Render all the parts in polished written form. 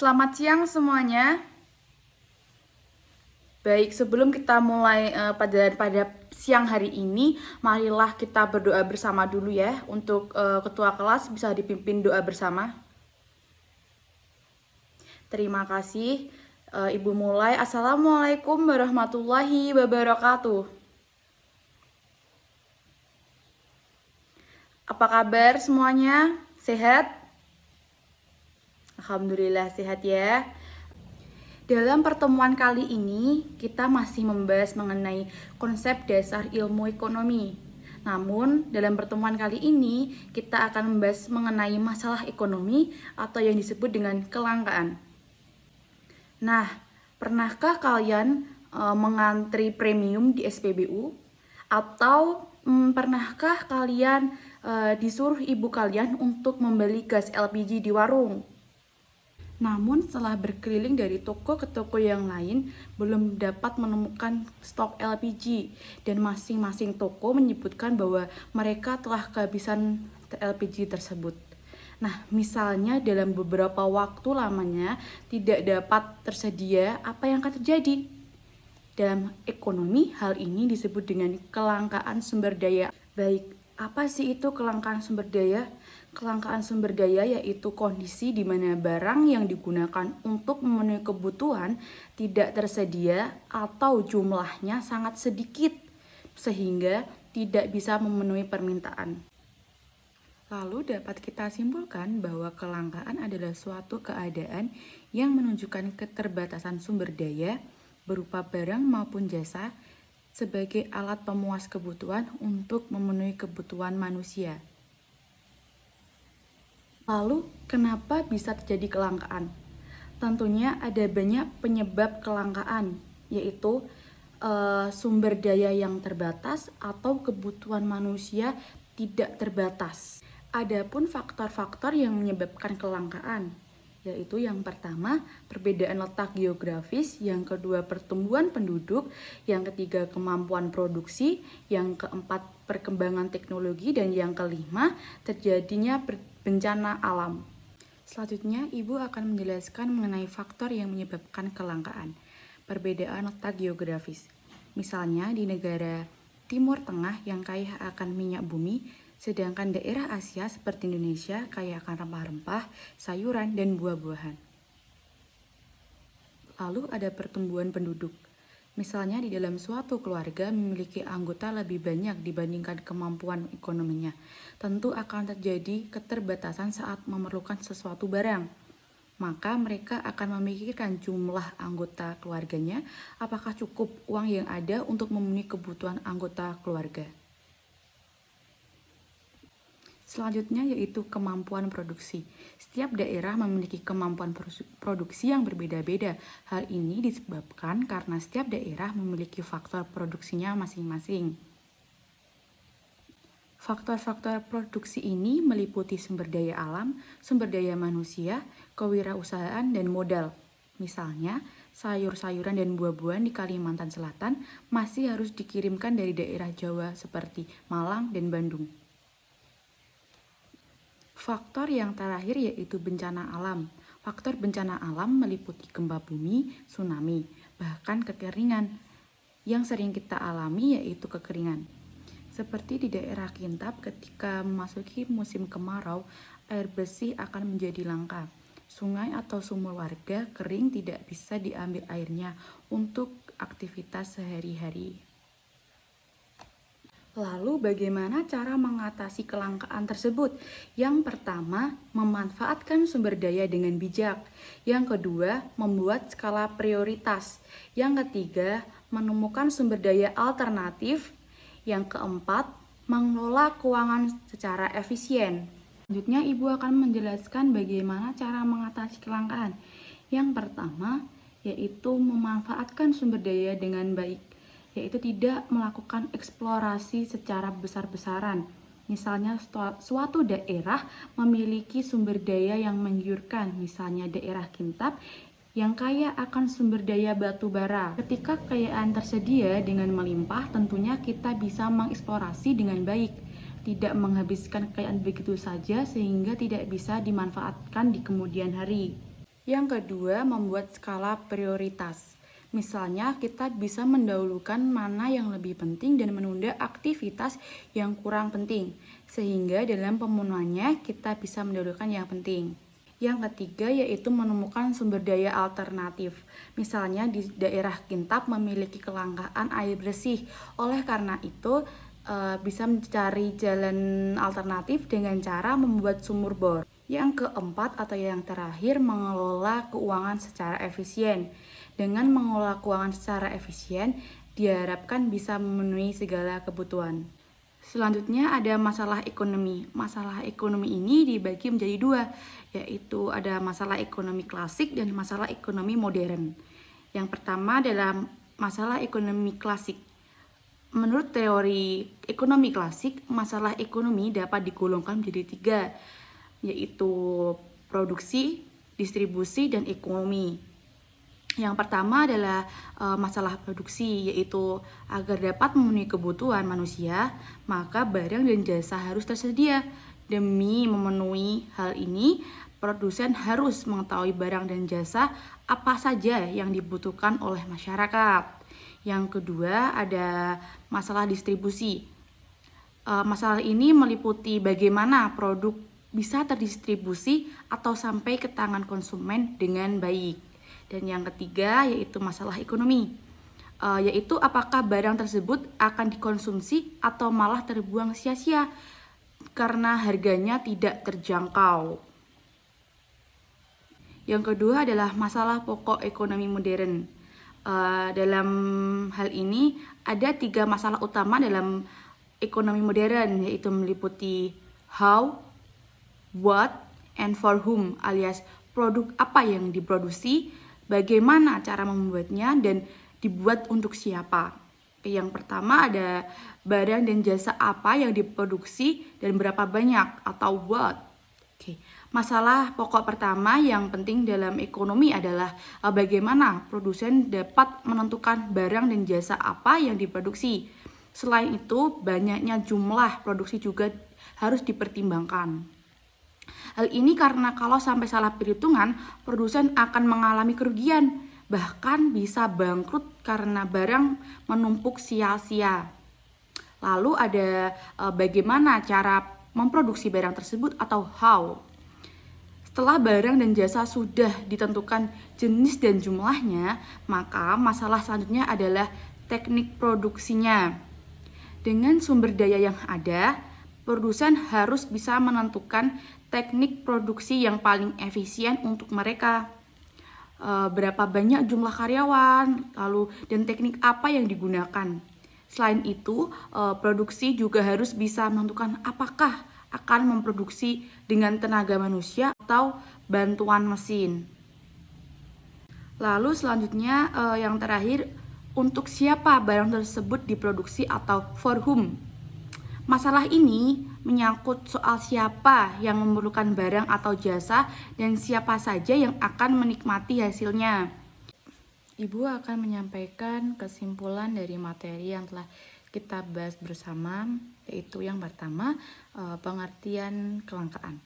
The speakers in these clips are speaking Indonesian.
Selamat siang semuanya. Baik, sebelum kita mulai pada siang hari ini, marilah kita berdoa bersama dulu ya. Untuk ketua kelas bisa dipimpin doa bersama. Terima kasih. Ibu mulai. Assalamualaikum warahmatullahi wabarakatuh. Apa kabar semuanya? Sehat? Alhamdulillah sehat ya. Dalam pertemuan kali ini, kita masih membahas mengenai konsep dasar ilmu ekonomi. Namun, dalam pertemuan kali ini, kita akan membahas mengenai masalah ekonomi atau yang disebut dengan kelangkaan. Nah, pernahkah kalian mengantri premium di SPBU? Atau pernahkah kalian disuruh ibu kalian untuk membeli gas LPG di warung? Namun setelah berkeliling dari toko ke toko yang lain, belum dapat menemukan stok LPG. Dan masing-masing toko menyebutkan bahwa mereka telah kehabisan LPG tersebut. Nah, misalnya dalam beberapa waktu lamanya tidak dapat tersedia, apa yang akan terjadi? Dalam ekonomi, hal ini disebut dengan kelangkaan sumber daya. Baik, apa sih itu kelangkaan sumber daya? Kelangkaan sumber daya yaitu kondisi di mana barang yang digunakan untuk memenuhi kebutuhan tidak tersedia atau jumlahnya sangat sedikit sehingga tidak bisa memenuhi permintaan. Lalu dapat kita simpulkan bahwa kelangkaan adalah suatu keadaan yang menunjukkan keterbatasan sumber daya berupa barang maupun jasa sebagai alat pemuas kebutuhan untuk memenuhi kebutuhan manusia. Lalu, kenapa bisa terjadi kelangkaan? Tentunya ada banyak penyebab kelangkaan, yaitu sumber daya yang terbatas atau kebutuhan manusia tidak terbatas. Adapun faktor-faktor yang menyebabkan kelangkaan, yaitu yang pertama, perbedaan letak geografis, yang kedua, pertumbuhan penduduk, yang ketiga, kemampuan produksi, yang keempat, perkembangan teknologi, dan yang kelima, terjadinya bencana alam. Selanjutnya, Ibu akan menjelaskan mengenai faktor yang menyebabkan kelangkaan. Perbedaan letak geografis. Misalnya di negara Timur Tengah yang kaya akan minyak bumi, sedangkan daerah Asia seperti Indonesia kaya akan rempah-rempah, sayuran, dan buah-buahan. Lalu ada pertumbuhan penduduk. Misalnya di dalam suatu keluarga memiliki anggota lebih banyak dibandingkan kemampuan ekonominya. Tentu akan terjadi keterbatasan saat memerlukan sesuatu barang. Maka mereka akan memikirkan jumlah anggota keluarganya, apakah cukup uang yang ada untuk memenuhi kebutuhan anggota keluarga. Selanjutnya yaitu kemampuan produksi. Setiap daerah memiliki kemampuan produksi yang berbeda-beda. Hal ini disebabkan karena setiap daerah memiliki faktor produksinya masing-masing. Faktor-faktor produksi ini meliputi sumber daya alam, sumber daya manusia, kewirausahaan, dan modal. Misalnya, sayur-sayuran dan buah-buahan di Kalimantan Selatan masih harus dikirimkan dari daerah Jawa seperti Malang dan Bandung. Faktor yang terakhir yaitu bencana alam. Faktor bencana alam meliputi gempa bumi, tsunami, bahkan kekeringan. Yang sering kita alami yaitu kekeringan. Seperti di daerah Kintab ketika memasuki musim kemarau, air bersih akan menjadi langka. Sungai atau sumur warga kering, tidak bisa diambil airnya untuk aktivitas sehari-hari. Lalu bagaimana cara mengatasi kelangkaan tersebut? Yang pertama, memanfaatkan sumber daya dengan bijak. Yang kedua, membuat skala prioritas. Yang ketiga, menemukan sumber daya alternatif. Yang keempat, mengelola keuangan secara efisien. Selanjutnya, Ibu akan menjelaskan bagaimana cara mengatasi kelangkaan. Yang pertama, yaitu memanfaatkan sumber daya dengan baik, yaitu tidak melakukan eksplorasi secara besar-besaran. Misalnya suatu daerah memiliki sumber daya yang menggiurkan, misalnya daerah Kintab yang kaya akan sumber daya batu bara. Ketika kekayaan tersedia dengan melimpah, tentunya kita bisa mengeksplorasi dengan baik, tidak menghabiskan kekayaan begitu saja sehingga tidak bisa dimanfaatkan di kemudian hari. Yang kedua, membuat skala prioritas. Misalnya, kita bisa mendahulukan mana yang lebih penting dan menunda aktivitas yang kurang penting, sehingga dalam pemenuhannya kita bisa mendahulukan yang penting. Yang ketiga yaitu menemukan sumber daya alternatif. Misalnya di daerah Kintab memiliki kelangkaan air bersih. Oleh karena itu bisa mencari jalan alternatif dengan cara membuat sumur bor. Yang keempat atau yang terakhir, mengelola keuangan secara efisien. Dengan mengelola keuangan secara efisien, diharapkan bisa memenuhi segala kebutuhan. Selanjutnya ada masalah ekonomi. Masalah ekonomi ini dibagi menjadi dua, yaitu ada masalah ekonomi klasik dan masalah ekonomi modern. Yang pertama adalah masalah ekonomi klasik. Menurut teori ekonomi klasik, masalah ekonomi dapat digolongkan menjadi tiga, yaitu produksi, distribusi, dan ekonomi. Yang pertama adalah masalah produksi, yaitu agar dapat memenuhi kebutuhan manusia, maka barang dan jasa harus tersedia. Demi memenuhi hal ini, produsen harus mengetahui barang dan jasa apa saja yang dibutuhkan oleh masyarakat. Yang kedua ada masalah distribusi. Masalah ini meliputi bagaimana produk bisa terdistribusi atau sampai ke tangan konsumen dengan baik. Dan yang ketiga yaitu masalah ekonomi, yaitu apakah barang tersebut akan dikonsumsi atau malah terbuang sia-sia karena harganya tidak terjangkau. Yang kedua adalah masalah pokok ekonomi modern. Dalam hal ini ada tiga masalah utama dalam ekonomi modern, yaitu meliputi how, what, and for whom, alias produk apa yang diproduksi, bagaimana cara membuatnya, dan dibuat untuk siapa. Yang pertama ada barang dan jasa apa yang diproduksi dan berapa banyak atau what. Masalah pokok pertama yang penting dalam ekonomi adalah bagaimana produsen dapat menentukan barang dan jasa apa yang diproduksi. Selain itu, banyaknya jumlah produksi juga harus dipertimbangkan. Hal ini karena kalau sampai salah perhitungan, produsen akan mengalami kerugian, bahkan bisa bangkrut karena barang menumpuk sia-sia. Lalu ada bagaimana cara memproduksi barang tersebut atau how. Setelah barang dan jasa sudah ditentukan jenis dan jumlahnya, maka masalah selanjutnya adalah teknik produksinya. Dengan sumber daya yang ada, produsen harus bisa menentukan teknik produksi yang paling efisien untuk mereka. Berapa banyak jumlah karyawan, lalu dan teknik apa yang digunakan. Selain itu, produksi juga harus bisa menentukan apakah akan memproduksi dengan tenaga manusia atau bantuan mesin. Lalu selanjutnya yang terakhir, untuk siapa barang tersebut diproduksi atau for whom. Masalah ini menyangkut soal siapa yang memerlukan barang atau jasa dan siapa saja yang akan menikmati hasilnya. Ibu akan menyampaikan kesimpulan dari materi yang telah kita bahas bersama, yaitu yang pertama, pengertian kelangkaan.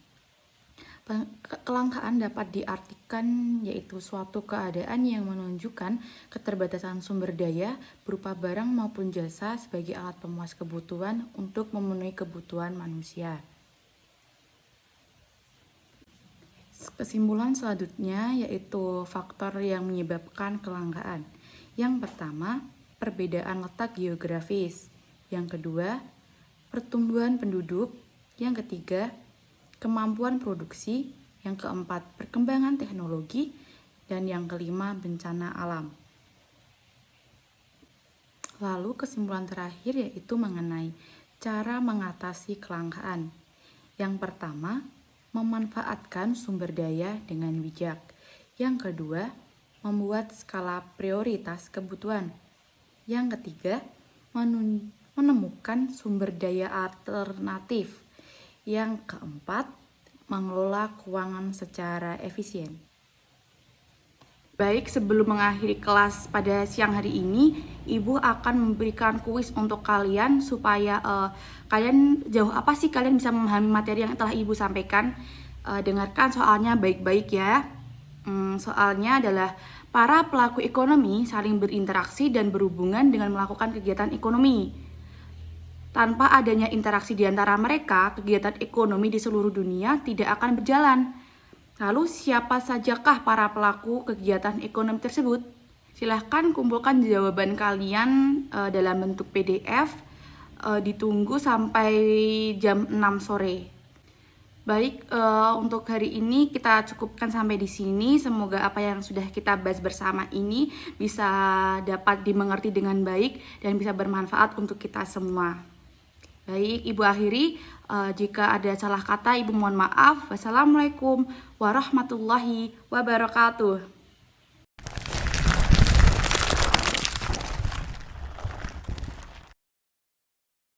Kelangkaan dapat diartikan yaitu suatu keadaan yang menunjukkan keterbatasan sumber daya berupa barang maupun jasa sebagai alat pemuas kebutuhan untuk memenuhi kebutuhan manusia. Kesimpulan selanjutnya yaitu faktor yang menyebabkan kelangkaan. Yang pertama, perbedaan letak geografis. Yang kedua, pertumbuhan penduduk. Yang ketiga, kemampuan produksi. Yang keempat, perkembangan teknologi. Dan yang kelima, bencana alam. Lalu kesimpulan terakhir yaitu mengenai cara mengatasi kelangkaan. Yang pertama, memanfaatkan sumber daya dengan bijak. Yang kedua, membuat skala prioritas kebutuhan. Yang ketiga, menemukan sumber daya alternatif. Yang keempat, mengelola keuangan secara efisien. Baik, sebelum mengakhiri kelas pada siang hari ini, Ibu akan memberikan kuis untuk kalian supaya kalian jauh apa sih kalian bisa memahami materi yang telah Ibu sampaikan. Dengarkan soalnya baik-baik ya. Soalnya adalah para pelaku ekonomi saling berinteraksi dan berhubungan dengan melakukan kegiatan ekonomi. Tanpa adanya interaksi di antara mereka, kegiatan ekonomi di seluruh dunia tidak akan berjalan. Lalu siapa sajakah para pelaku kegiatan ekonomi tersebut? Silahkan kumpulkan jawaban kalian dalam bentuk PDF. Ditunggu sampai jam 6 sore. Baik, untuk hari ini kita cukupkan sampai di sini. Semoga apa yang sudah kita bahas bersama ini bisa dapat dimengerti dengan baik dan bisa bermanfaat untuk kita semua. Baik, Ibu akhiri. Jika ada salah kata, Ibu mohon maaf. Wassalamualaikum warahmatullahi wabarakatuh.